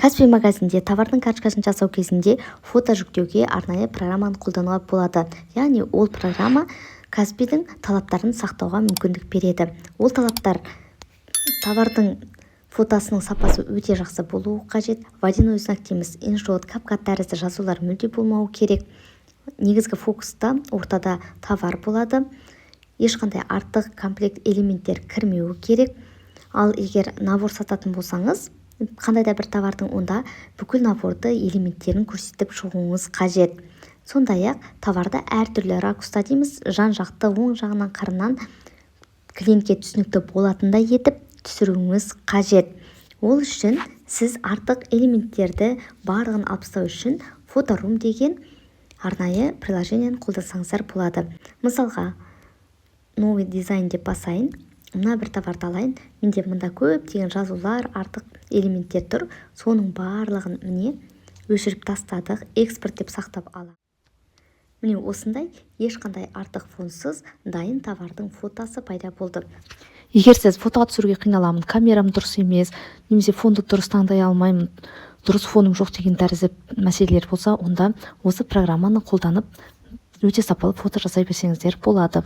Каспи магазинде товардың карточкасын жасау кезінде фото жүктеуге арнайы программаны қолдануға болады. Яғни ол программа Каспидің талаптарын сақтауға мүмкіндік береді. Ол талаптар товардың фотосының сапасы өте жақсы болуы қажет. Водяной знак дейміз, иншот, капкат тәрізді жазулар мүлде болмауы керек. Негізгі фокуста ортада товар болады. Ешқандай артық комплект элементтер кірмеуі керек. Ал егер набор сататын болсаңыз, қандай да бір товардың онда бүкіл наборды элементтерін көрсетіп шығуыңыз қажет. Сондай-ақ товарды әртүрлі ракурста дейміз, жан-жақты оң жағынан қарынан клиентке түсінікті болатындай етіп түсіруіңіз қажет. Ол үшін сіз артық элементтерді барлығын алып тастау үшін фоторум деген арнайы приложениені қолдансаңыздар болады. Мысалға, новый дизайн деп басайын, мына бір товарды алайын, менде мында көптеген жазулар, артық элементтер тұр. Соның барлығын міне өшіріп тастадық, экспорт деп сақтап аламын. Міне осындай ешқандай артық фонсыз дайын товардың фотосы пайда болды. Егер сіз фотоға түсіруге қиналамын, камерам дұрыс емес, немесе фонды дұрыс таңдай алмаймын, дұрыс фоным жоқ деген тәрізді мәселелер болса, онда осы программаны қолданып өте сапалы фото жасай берсеңіздер болады.